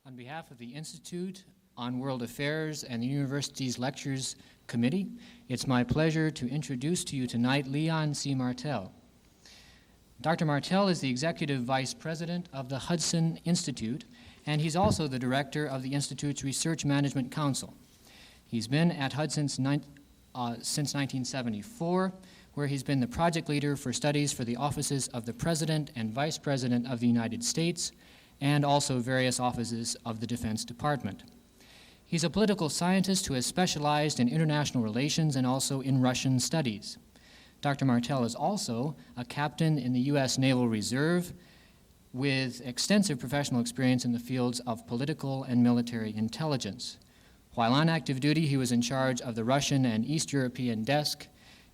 On behalf of the Institute on World Affairs and the university's Lectures Committee, it's my pleasure to introduce to you tonight Leon C. Martell. Dr. Martell is the Executive Vice President of the Hudson Institute, and he's also the Director of the Institute's Research Management Council. He's been at Hudson since 1974, where he's been the project leader for studies for the offices of the President and Vice President of the United States, and also various offices of the Defense Department. He's a political scientist who has specialized in international relations and also in Russian studies. Dr. Martell is also a captain in the U.S. Naval Reserve with extensive professional experience in the fields of political and military intelligence. While on active duty, he was in charge of the Russian and East European desk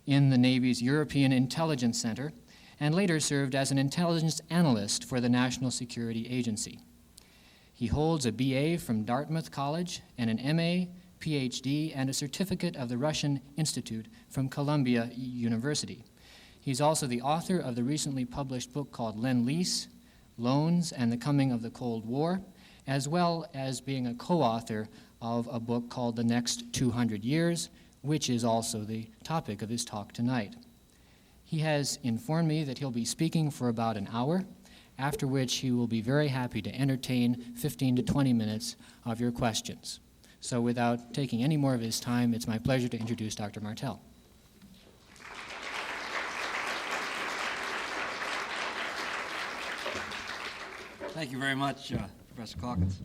in the Navy's European Intelligence Center, and later served as an intelligence analyst for the National Security Agency. He holds a BA from Dartmouth College and an MA, PhD, and a certificate of the Russian Institute from Columbia University. He's also the author of the recently published book called Lend-Lease, Loans and the Coming of the Cold War, as well as being a co-author of a book called The Next 200 Years, which is also the topic of his talk tonight. He has informed me that he'll be speaking for about an hour, after which he will be very happy to entertain 15 to 20 minutes of your questions. So without taking any more of his time, it's my pleasure to introduce Dr. Martell. Thank you very much, Professor Calkins.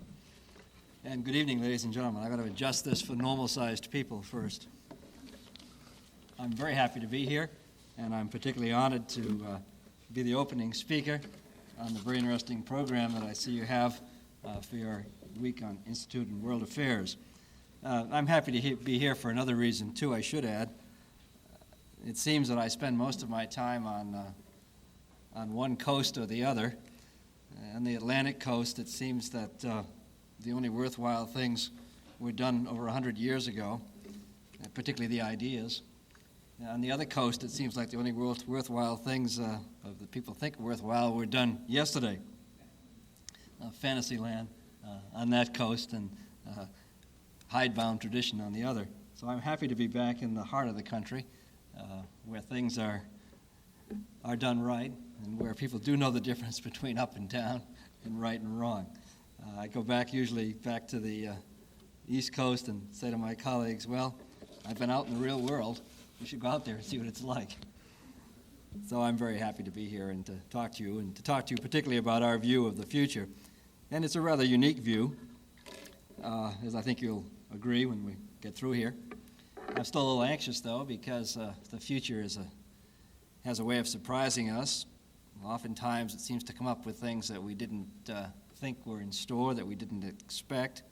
And good evening, ladies and gentlemen. I've got to adjust this for normal-sized people first. I'm very happy to be here, and I'm particularly honored to be the opening speaker on the very interesting program that I see you have for your week on Institute and World Affairs. I'm happy to be here for another reason, too, I should add. It seems that I spend most of my time on one coast or the other. On the Atlantic coast, it seems that the only worthwhile things were done over 100 years ago, particularly the ideas. On the other coast, it seems like the only worthwhile things of the people think worthwhile were done yesterday. Fantasyland on that coast and hidebound tradition on the other. So I'm happy to be back in the heart of the country where things are done right and where people do know the difference between up and down and right and wrong. I go usually back to the East Coast and say to my colleagues, well, I've been out in the real world. You should go out there and see what it's like. So I'm very happy to be here and to talk to you particularly about our view of the future. And it's a rather unique view, as I think you'll agree when we get through here. I'm still a little anxious, though, because the future has a way of surprising us. Oftentimes it seems to come up with things that we didn't think were in store, that we didn't expect.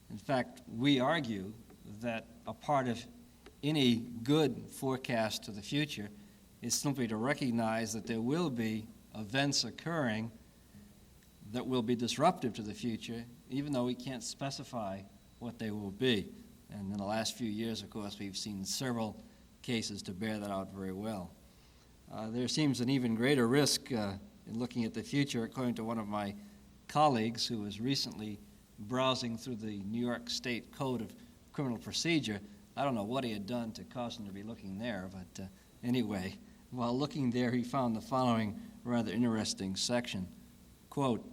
In fact, we argue that a part of any good forecast to the future is simply to recognize that there will be events occurring that will be disruptive to the future, even though we can't specify what they will be. And in the last few years, of course, we've seen several cases to bear that out very well. There seems an even greater risk in looking at the future, according to one of my colleagues who was recently browsing through the New York State Code of Criminal Procedure. I don't know what he had done to cause him to be looking there, but anyway, while looking there, he found the following rather interesting section. Quote,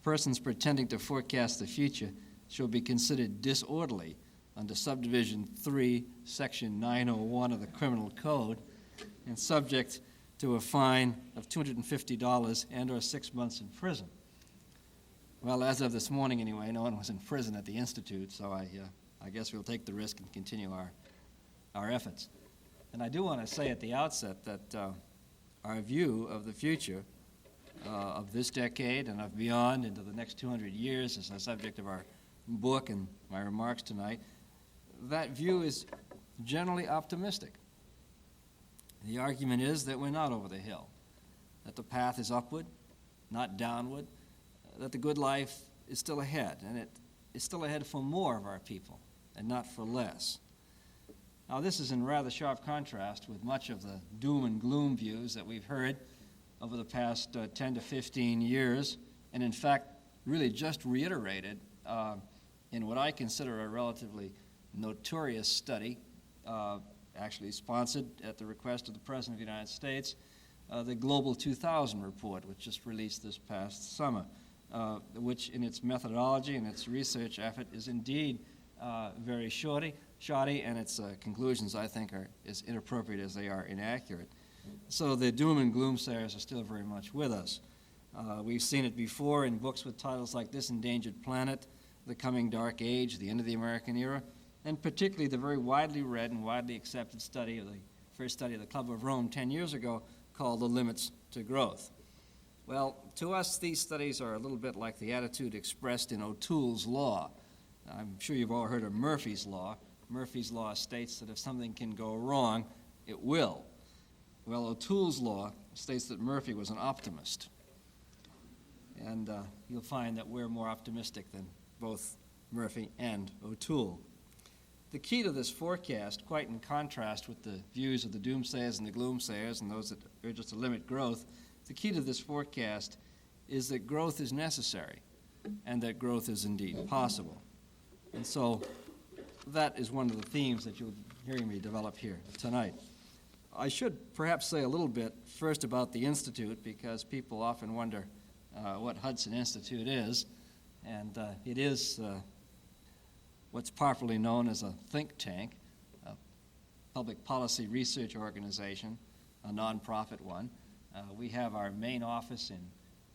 persons pretending to forecast the future shall be considered disorderly under Subdivision 3, Section 901 of the Criminal Code, and subject to a fine of $250 and or 6 months in prison. Well, as of this morning anyway, no one was in prison at the Institute, so I guess we'll take the risk and continue our efforts. And I do want to say at the outset that our view of the future of this decade and of beyond into the next 200 years is the subject of our book and my remarks tonight. That view is generally optimistic. The argument is that we're not over the hill, that the path is upward, not downward, that the good life is still ahead, and it is still ahead for more of our people and not for less. Now, this is in rather sharp contrast with much of the doom and gloom views that we've heard over the past 10 to 15 years, and in fact, really just reiterated in what I consider a relatively notorious study, actually sponsored at the request of the President of the United States, the Global 2000 report, which just released this past summer, which in its methodology and its research effort is indeed very shoddy, and its conclusions, I think, are as inappropriate as they are inaccurate. So the doom and gloom sayers are still very much with us. We've seen it before in books with titles like This Endangered Planet, The Coming Dark Age, The End of the American Era, and particularly the very widely read and widely accepted study of the first study of the Club of Rome 10 years ago called The Limits to Growth. Well, to us, these studies are a little bit like the attitude expressed in O'Toole's Law. I'm sure you've all heard of Murphy's Law. Murphy's Law states that if something can go wrong, it will. Well, O'Toole's Law states that Murphy was an optimist. And you'll find that we're more optimistic than both Murphy and O'Toole. The key to this forecast, quite in contrast with the views of the doomsayers and the gloomsayers and those that urge us to limit growth, the key to this forecast is that growth is necessary and that growth is indeed possible. And so that is one of the themes that you'll be hearing me develop here tonight. I should perhaps say a little bit first about the Institute, because people often wonder what Hudson Institute is, and it is what's popularly known as a think tank, a public policy research organization, a nonprofit one. We have our main office in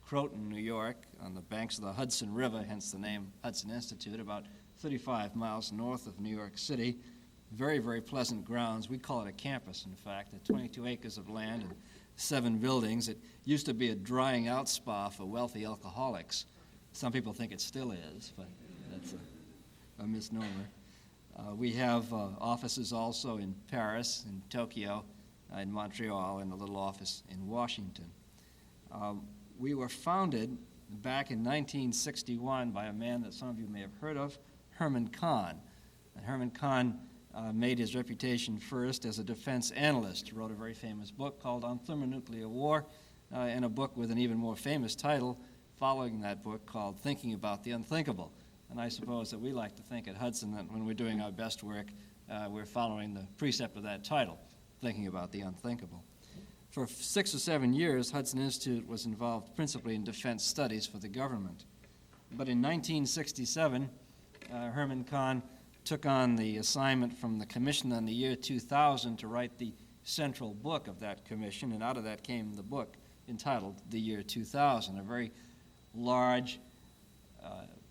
Croton, New York, on the banks of the Hudson River, hence the name Hudson Institute, about 35 miles north of New York City. Very, very pleasant grounds. We call it a campus, in fact, 22 acres of land and 7 buildings. It used to be a drying out spa for wealthy alcoholics. Some people think it still is, but that's a misnomer. We have offices also in Paris, in Tokyo, in Montreal, and a little office in Washington. We were founded back in 1961 by a man that some of you may have heard of, Herman Kahn. And Herman Kahn made his reputation first as a defense analyst. He wrote a very famous book called On Thermonuclear War, and a book with an even more famous title following that book called Thinking About the Unthinkable. And I suppose that we like to think at Hudson that when we're doing our best work, we're following the precept of that title, Thinking About the Unthinkable. For 6 or 7 years, Hudson Institute was involved principally in defense studies for the government. But in 1967, Herman Kahn took on the assignment from the Commission on the year 2000 to write the central book of that commission, and out of that came the book entitled The Year 2000, a very large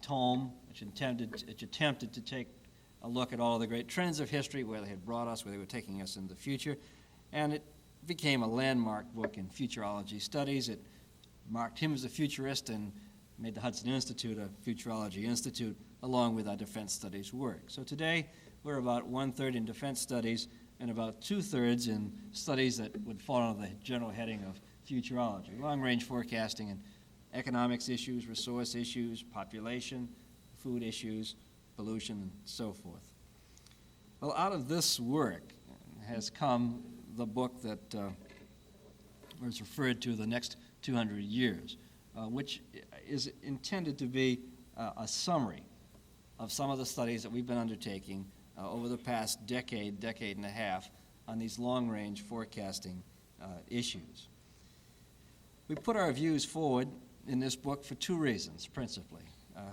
tome which attempted to take a look at all of the great trends of history, where they had brought us, where they were taking us in the future, and it became a landmark book in futurology studies. It marked him as a futurist and made the Hudson Institute a futurology institute, along with our defense studies work. So today, we're about 1/3 in defense studies and about 2/3 in studies that would fall under the general heading of futurology, long-range forecasting and economics issues, resource issues, population, food issues, pollution, and so forth. Well, out of this work has come the book that was referred to the next 200 years, which is intended to be a summary of some of the studies that we've been undertaking over the past decade and a half on these long-range forecasting issues. We put our views forward in this book for 2 reasons, principally.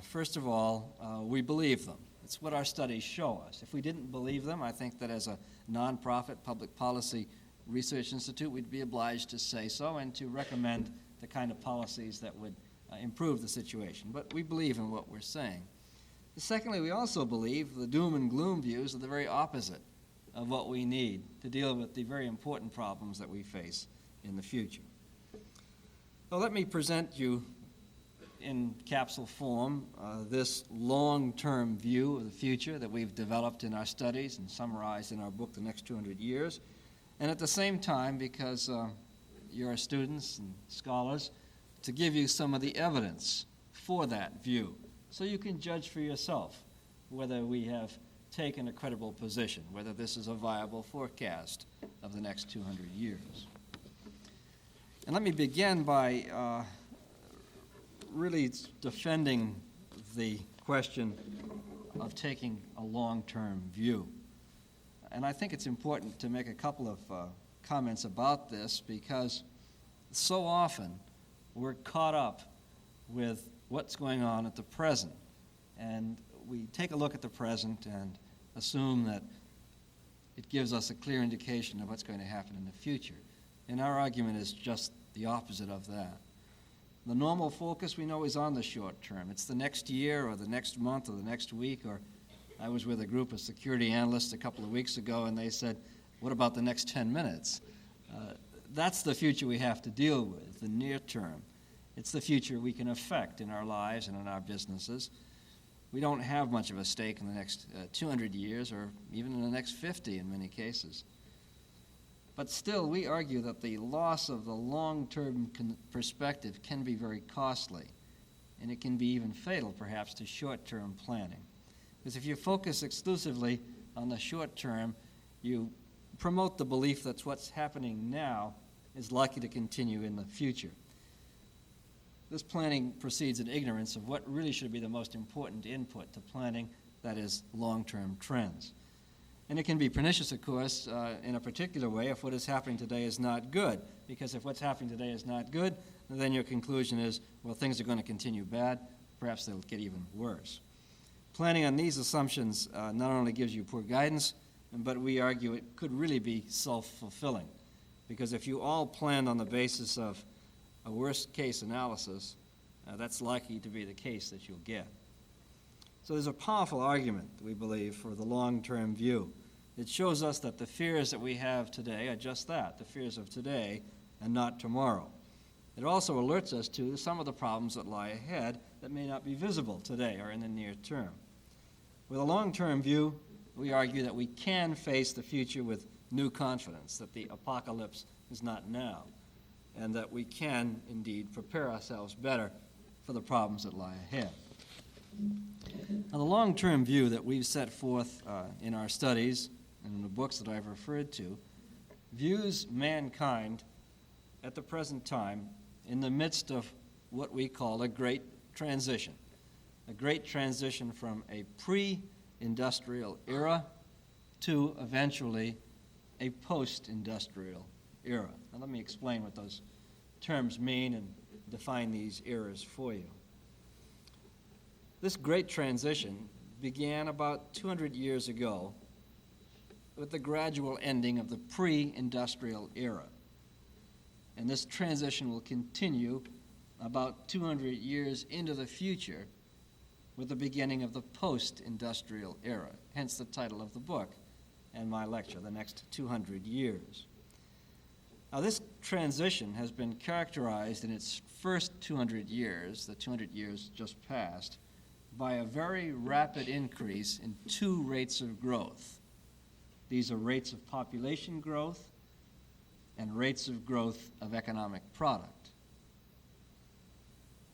First of all, we believe them. It's what our studies show us. If we didn't believe them, I think that as a nonprofit public policy research institute, we'd be obliged to say so and to recommend the kind of policies that would improve the situation. But we believe in what we're saying. Secondly, we also believe the doom and gloom views are the very opposite of what we need to deal with the very important problems that we face in the future. Well, let me present you in capsule form this long-term view of the future that we've developed in our studies and summarized in our book, The Next 200 Years. And at the same time, because you're students and scholars, to give you some of the evidence for that view, so you can judge for yourself whether we have taken a credible position, whether this is a viable forecast of the next 200 years. And let me begin by really defending the question of taking a long-term view. And I think it's important to make a couple of comments about this, because so often we're caught up with what's going on at the present. And we take a look at the present and assume that it gives us a clear indication of what's going to happen in the future. And our argument is just the opposite of that. The normal focus, we know, is on the short term. It's the next year or the next month or the next week. Or I was with a group of security analysts a couple of weeks ago, and they said, what about the next 10 minutes? That's the future we have to deal with, the near term. It's the future we can affect in our lives and in our businesses. We don't have much of a stake in the next 200 years or even in the next 50 in many cases. But still, we argue that the loss of the long-term perspective can be very costly, and it can be even fatal, perhaps, to short-term planning. Because if you focus exclusively on the short term, you promote the belief that what's happening now is likely to continue in the future. This planning proceeds in ignorance of what really should be the most important input to planning, that is, long-term trends. And it can be pernicious, of course, in a particular way if what is happening today is not good. Because if what's happening today is not good, then your conclusion is, well, things are going to continue bad, perhaps they'll get even worse. Planning on these assumptions not only gives you poor guidance, but we argue it could really be self-fulfilling. Because if you all plan on the basis of a worst-case analysis, that's likely to be the case that you'll get. So there's a powerful argument, we believe, for the long-term view. It shows us that the fears that we have today are just that, the fears of today and not tomorrow. It also alerts us to some of the problems that lie ahead that may not be visible today or in the near term. With a long-term view, we argue that we can face the future with new confidence, that the apocalypse is not now, and that we can indeed prepare ourselves better for the problems that lie ahead. Now, the long-term view that we've set forth in our studies and in the books that I've referred to views mankind at the present time in the midst of what we call a great transition from a pre-industrial era to eventually a post-industrial era. Now, let me explain what those terms mean and define these eras for you. This great transition began about 200 years ago with the gradual ending of the pre-industrial era. And this transition will continue about 200 years into the future with the beginning of the post-industrial era, hence the title of the book and my lecture, The Next 200 Years. Now, this transition has been characterized in its first 200 years, the 200 years just passed, by a very rapid increase in two rates of growth. These are rates of population growth and rates of growth of economic product.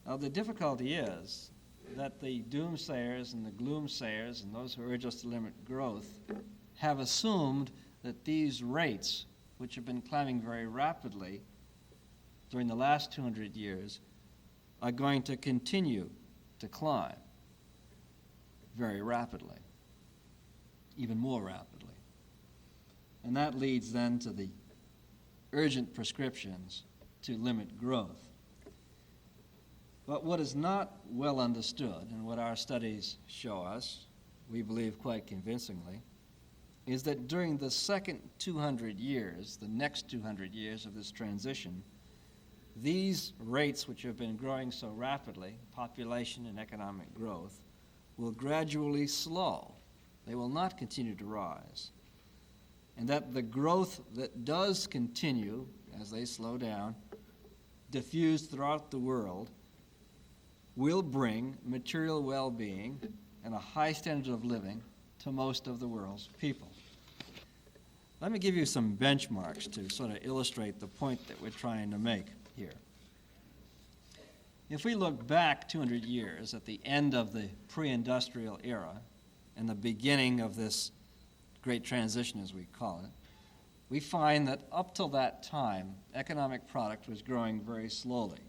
Now, the difficulty is that the doomsayers and the gloomsayers and those who urge us to limit growth have assumed that these rates, which have been climbing very rapidly during the last 200 years, are going to continue to climb very rapidly, even more rapidly. And that leads then to the urgent prescriptions to limit growth. But what is not well understood, and what our studies show us, we believe quite convincingly, is that during the second 200 years, the next 200 years of this transition, these rates which have been growing so rapidly, population and economic growth, will gradually slow. They will not continue to rise. And that the growth that does continue as they slow down, diffused throughout the world, will bring material well-being and a high standard of living to most of the world's people. Let me give you some benchmarks to sort of illustrate the point that we're trying to make here. If we look back 200 years at the end of the pre-industrial era and the beginning of this great transition, as we call it, we find that up till that time, economic product was growing very slowly.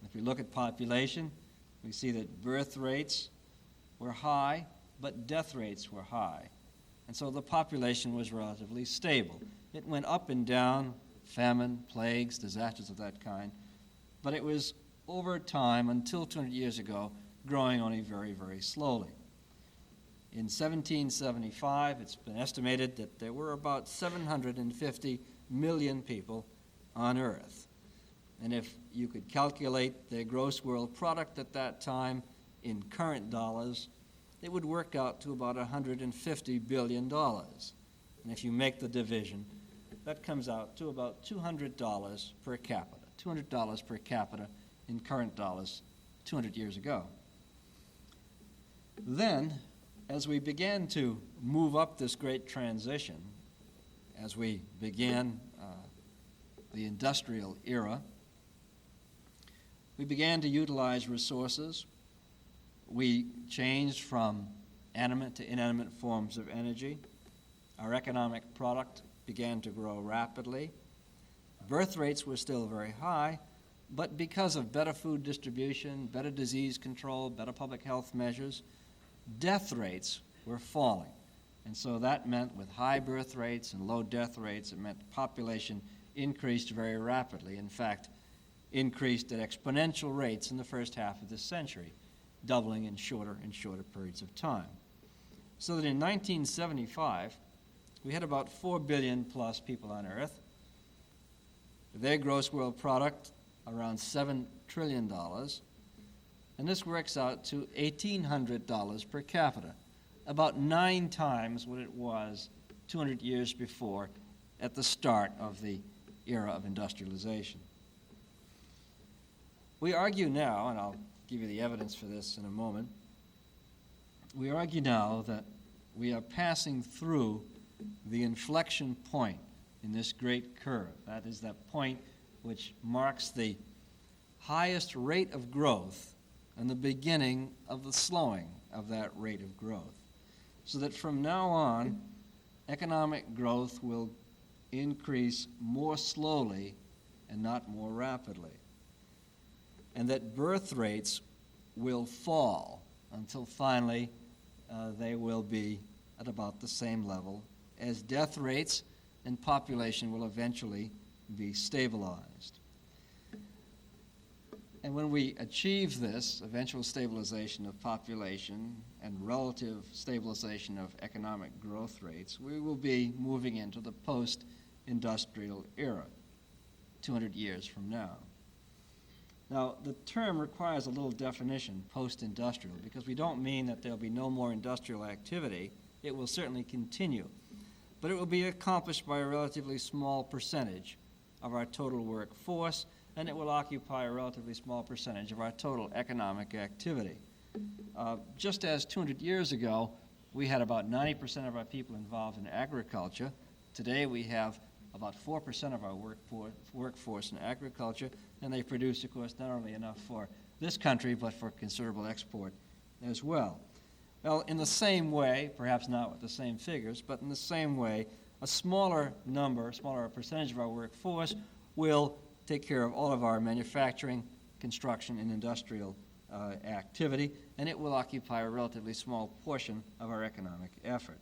If we look at population, we see that birth rates were high, but death rates were high. And so the population was relatively stable. It went up and down, famine, plagues, disasters of that kind, but it was over time, until 200 years ago, growing only very, very slowly. In 1775, it's been estimated that there were about 750 million people on Earth. And if you could calculate their gross world product at that time in current dollars, it would work out to about $150 billion. And if you make the division, that comes out to about $200 per capita. $200 per capita in current dollars 200 years ago. Then, as we began to move up this great transition, as we began the industrial era, we began to utilize resources. We changed from animate to inanimate forms of energy. Our economic product began to grow rapidly. Birth rates were still very high, but because of better food distribution, better disease control, better public health measures, death rates were falling. And so that meant with high birth rates and low death rates, it meant population increased very rapidly. In fact, increased at exponential rates in the first half of this century, doubling in shorter and shorter periods of time. So that in 1975, we had about 4 billion plus people on Earth. Their gross world product around $7 trillion. And this works out to $1,800 per capita, about 9 times what it was 200 years before at the start of the era of industrialization. We argue now, and I'll give you the evidence for this in a moment, we argue now that we are passing through the inflection point in this great curve. That is that point which marks the highest rate of growth and the beginning of the slowing of that rate of growth. So that from now on, economic growth will increase more slowly and not more rapidly. And that birth rates will fall until finally they will be at about the same level as death rates, and population will eventually be stabilized. And when we achieve this eventual stabilization of population and relative stabilization of economic growth rates, we will be moving into the post-industrial era, 200 years from now. Now, the term requires a little definition, post-industrial, because we don't mean that there'll be no more industrial activity. It will certainly continue, but it will be accomplished by a relatively small percentage of our total workforce, and it will occupy a relatively small percentage of our total economic activity. Just as 200 years ago, we had about 90% of our people involved in agriculture. Today we have about 4% of our workforce in agriculture, and they produce, of course, not only enough for this country, but for considerable export as well. Well, in the same way, perhaps not with the same figures, but in the same way, a smaller percentage of our workforce will take care of all of our manufacturing, construction, and industrial activity, and it will occupy a relatively small portion of our economic effort.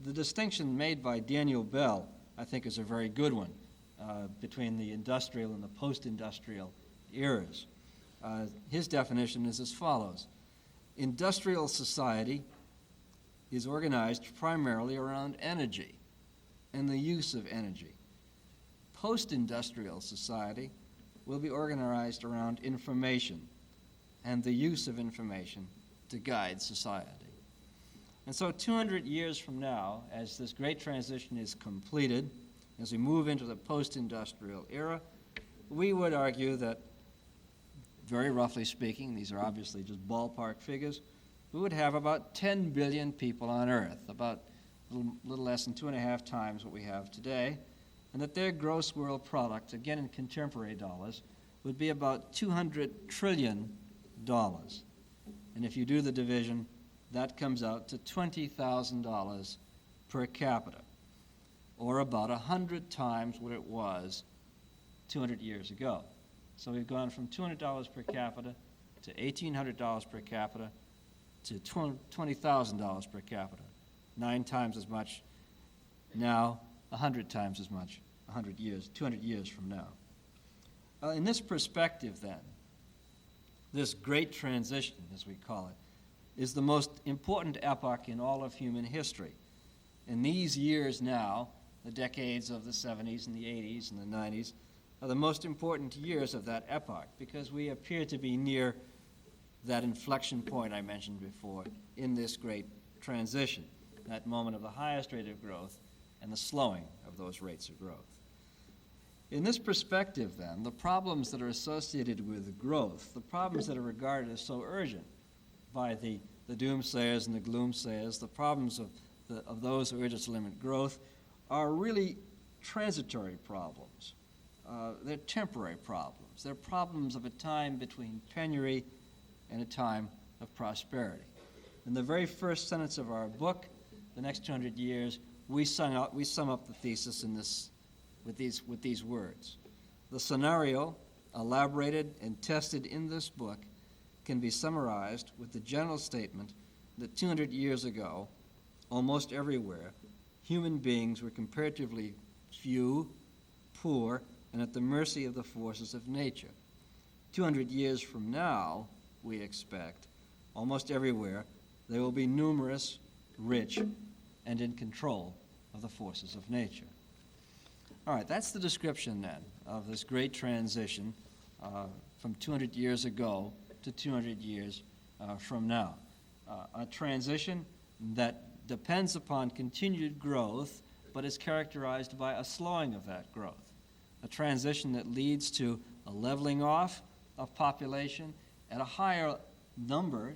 The distinction made by Daniel Bell, I think, is a very good one between the industrial and the post-industrial eras. His definition is as follows. Industrial society is organized primarily around energy and the use of energy. Post-industrial society will be organized around information and the use of information to guide society. And so 200 years from now, as this great transition is completed, as we move into the post-industrial era, we would argue that, very roughly speaking, these are obviously just ballpark figures, we would have about 10 billion people on Earth, about a little less than 2.5 times what we have today, and that their gross world product, again in contemporary dollars, would be about $200 trillion. And if you do the division, that comes out to $20,000 per capita. or about 100 times what it was 200 years ago. So we've gone from $200 per capita to $1,800 per capita to $20,000 per capita, 9 times as much now, 100 times as much, 200 years from now. In this perspective, then, this great transition, as we call it, is the most important epoch in all of human history. In these years now, the decades of the 70s and the 80s and the 90s, are the most important years of that epoch because we appear to be near that inflection point I mentioned before in this great transition, that moment of the highest rate of growth and the slowing of those rates of growth. In this perspective, then, the problems that are associated with growth, the problems that are regarded as so urgent by the doomsayers and the gloomsayers, the problems of those who urge us to limit growth, are really transitory problems. They're temporary problems. They're problems of a time between penury and a time of prosperity. In the very first sentence of our book, The Next 200 Years, we sum up the thesis in this with these words. The scenario, elaborated and tested in this book, can be summarized with the general statement that 200 years ago, almost everywhere, human beings were comparatively few, poor, and at the mercy of the forces of nature. 200 years from now, we expect, almost everywhere, they will be numerous, rich, and in control of the forces of nature. All right, that's the description then of this great transition from 200 years ago to 200 years from now. A transition that depends upon continued growth, but is characterized by a slowing of that growth. A transition that leads to a leveling off of population at a higher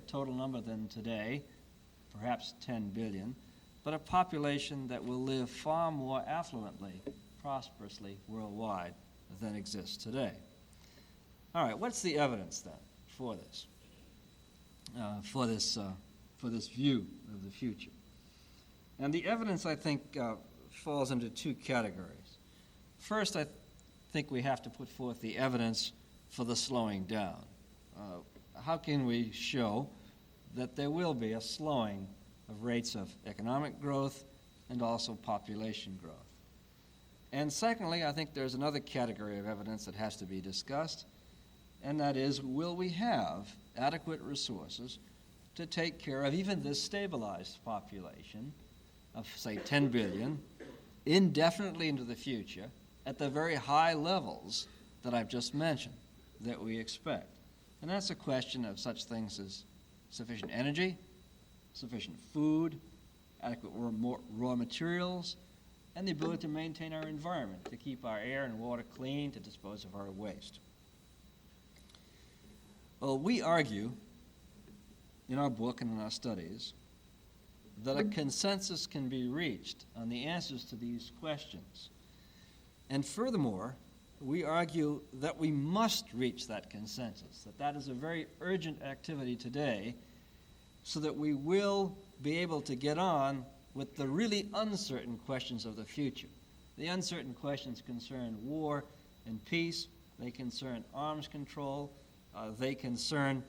total number than today, perhaps 10 billion, but a population that will live far more affluently, prosperously worldwide than exists today. All right, what's the evidence then for this? For this view of the future? And the evidence, I think, falls into two categories. First, I think we have to put forth the evidence for the slowing down. How can we show that there will be a slowing of rates of economic growth and also population growth? And secondly, I think there's another category of evidence that has to be discussed, and that is, will we have adequate resources to take care of even this stabilized population of, say, 10 billion indefinitely into the future at the very high levels that I've just mentioned that we expect? And that's a question of such things as sufficient energy, sufficient food, adequate raw materials, and the ability to maintain our environment, to keep our air and water clean, to dispose of our waste. Well, we argue in our book and in our studies that a consensus can be reached on the answers to these questions. And furthermore, we argue that we must reach that consensus, that is a very urgent activity today, so that we will be able to get on with the really uncertain questions of the future. The uncertain questions concern war and peace. They concern arms control. They concern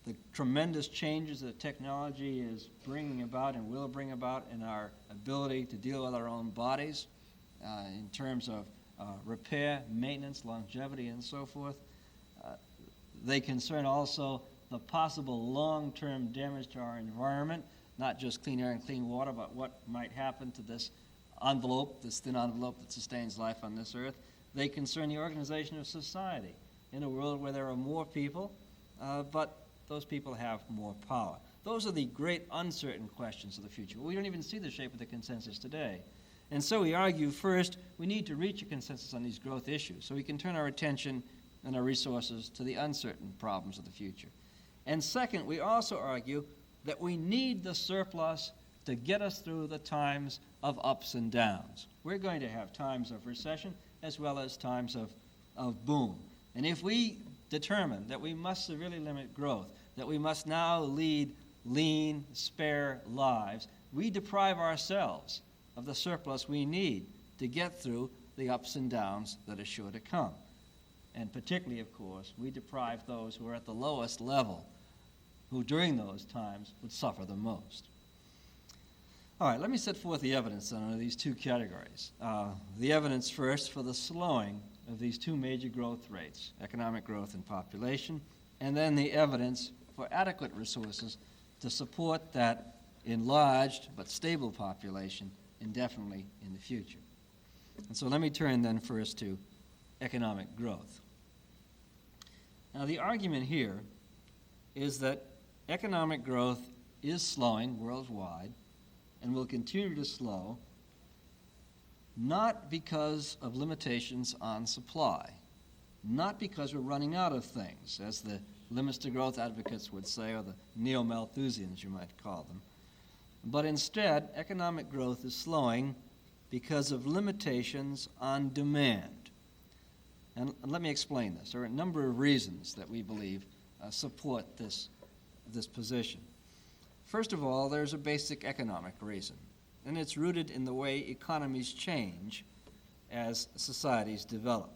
the tremendous changes that technology is bringing about and will bring about in our ability to deal with our own bodies in terms of repair, maintenance, longevity, and so forth. They concern also the possible long-term damage to our environment, not just clean air and clean water, but what might happen to this envelope, this thin envelope that sustains life on this earth. They concern the organization of society in a world where there are more people, but those people have more power. Those are the great uncertain questions of the future. We don't even see the shape of the consensus today. And so we argue, first, we need to reach a consensus on these growth issues so we can turn our attention and our resources to the uncertain problems of the future. And second, we also argue that we need the surplus to get us through the times of ups and downs. We're going to have times of recession as well as times of boom. And if we determine that we must severely limit growth, that we must now lead lean, spare lives, we deprive ourselves of the surplus we need to get through the ups and downs that are sure to come. And particularly, of course, we deprive those who are at the lowest level, who during those times would suffer the most. All right, let me set forth the evidence then under these two categories. The evidence first for the slowing of these two major growth rates, economic growth and population, and then the evidence for adequate resources to support that enlarged but stable population indefinitely in the future. And so let me turn then first to economic growth. Now, the argument here is that economic growth is slowing worldwide and will continue to slow, not because of limitations on supply, not because we're running out of things, as the limits to growth advocates would say, or the neo-Malthusians you might call them, but instead, economic growth is slowing because of limitations on demand. And let me explain this. There are a number of reasons that we believe support this position. First of all, there's a basic economic reason, and it's rooted in the way economies change as societies develop.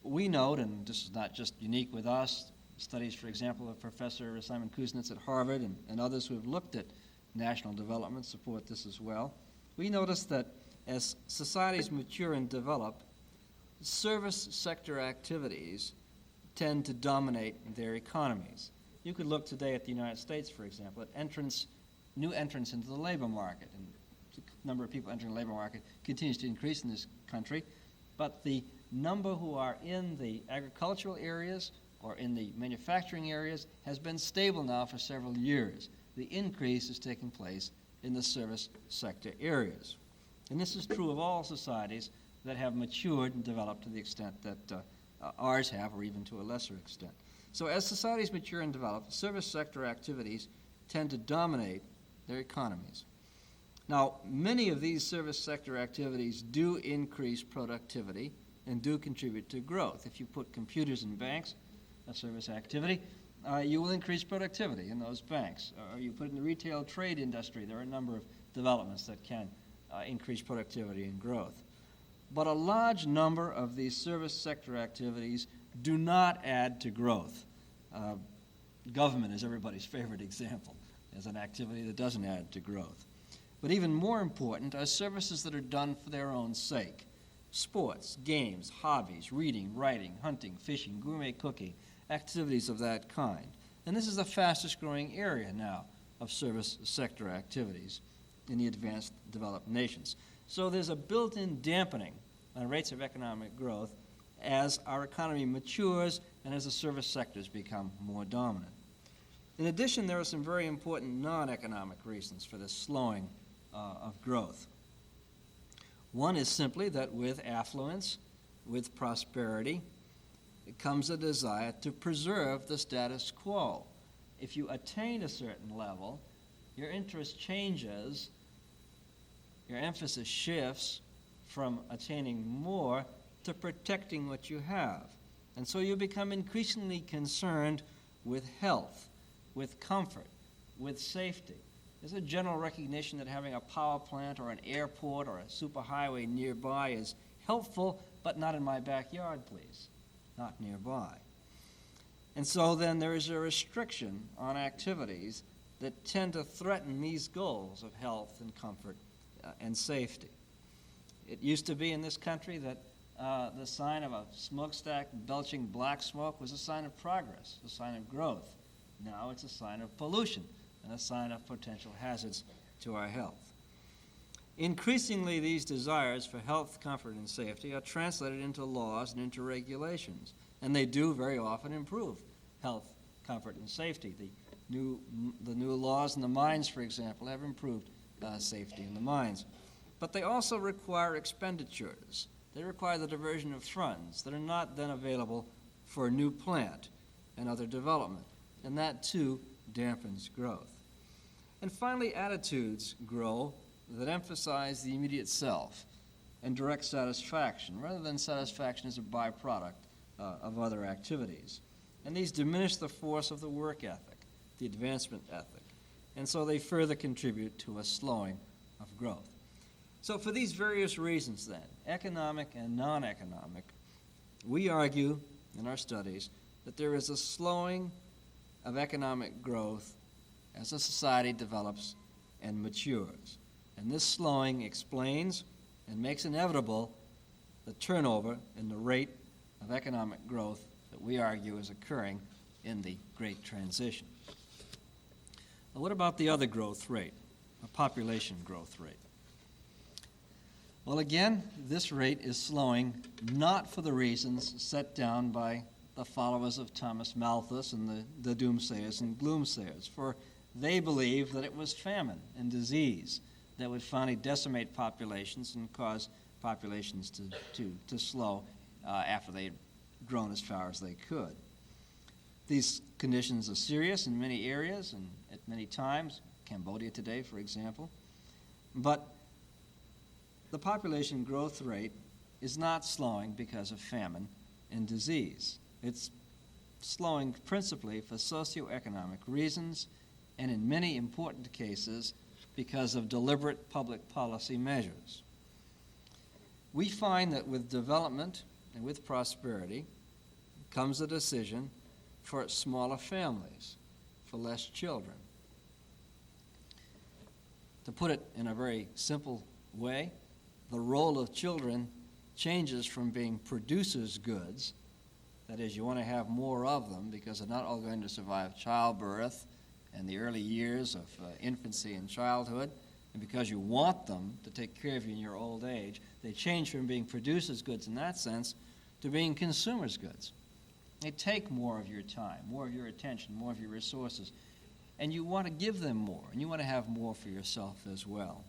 We note, and this is not just unique with us, studies, for example, of Professor Simon Kuznets at Harvard and others who have looked at national development support this as well. We notice that as societies mature and develop, service sector activities tend to dominate their economies. You could look today at the United States, for example, at new entrants into the labor market. And the number of people entering the labor market continues to increase in this country, but the number who are in the agricultural areas or in the manufacturing areas has been stable now for several years. The increase is taking place in the service sector areas. And this is true of all societies that have matured and developed to the extent that ours have, or even to a lesser extent. So as societies mature and develop, service sector activities tend to dominate their economies. Now, many of these service sector activities do increase productivity and do contribute to growth. If you put computers in banks, a service activity, you will increase productivity in those banks. Or you put it in the retail trade industry, there are a number of developments that can increase productivity and growth. But a large number of these service sector activities do not add to growth. Government is everybody's favorite example as an activity that doesn't add to growth. But even more important are services that are done for their own sake. Sports, games, hobbies, reading, writing, hunting, fishing, gourmet cooking, activities of that kind. And this is the fastest growing area now of service sector activities in the advanced developed nations. So there's a built-in dampening on rates of economic growth as our economy matures and as the service sectors become more dominant. In addition, there are some very important non-economic reasons for this slowing of growth. One is simply that with affluence, with prosperity, it comes a desire to preserve the status quo. If you attain a certain level, your interest changes, your emphasis shifts from attaining more to protecting what you have. And so you become increasingly concerned with health, with comfort, with safety. There's a general recognition that having a power plant or an airport or a superhighway nearby is helpful, but not in my backyard, please, not nearby. And so then there is a restriction on activities that tend to threaten these goals of health and comfort and safety. It used to be in this country that the sign of a smokestack belching black smoke was a sign of progress, a sign of growth. Now it's a sign of pollution and a sign of potential hazards to our health. Increasingly, these desires for health, comfort, and safety are translated into laws and into regulations, and they do very often improve health, comfort, and safety. The new laws in the mines, for example, have improved safety in the mines. But they also require expenditures. They require the diversion of funds that are not then available for a new plant and other development, and that too dampens growth. And finally, attitudes grow that emphasize the immediate self and direct satisfaction, rather than satisfaction as a byproduct of other activities. And these diminish the force of the work ethic, the advancement ethic, and so they further contribute to a slowing of growth. So for these various reasons then, economic and non-economic, we argue in our studies that there is a slowing of economic growth as a society develops and matures. And this slowing explains and makes inevitable the turnover in the rate of economic growth that we argue is occurring in the Great Transition. Now, what about the other growth rate, the population growth rate? Well, again, this rate is slowing not for the reasons set down by the followers of Thomas Malthus and the doomsayers and gloomsayers, for they believed that it was famine and disease that would finally decimate populations and cause populations to slow after they had grown as far as they could. These conditions are serious in many areas and at many times, Cambodia today, for example, but the population growth rate is not slowing because of famine and disease. It's slowing principally for socioeconomic reasons and in many important cases because of deliberate public policy measures. We find that with development and with prosperity comes a decision for smaller families, for less children. To put it in a very simple way, the role of children changes from being producers' goods, that is, you want to have more of them because they're not all going to survive childbirth and the early years of infancy and childhood, and because you want them to take care of you in your old age, they change from being producers' goods in that sense to being consumers' goods. They take more of your time, more of your attention, more of your resources, and you want to give them more, and you want to have more for yourself as well.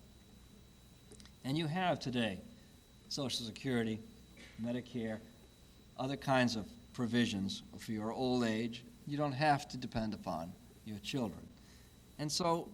And you have today Social Security, Medicare, other kinds of provisions for your old age. You don't have to depend upon your children. And so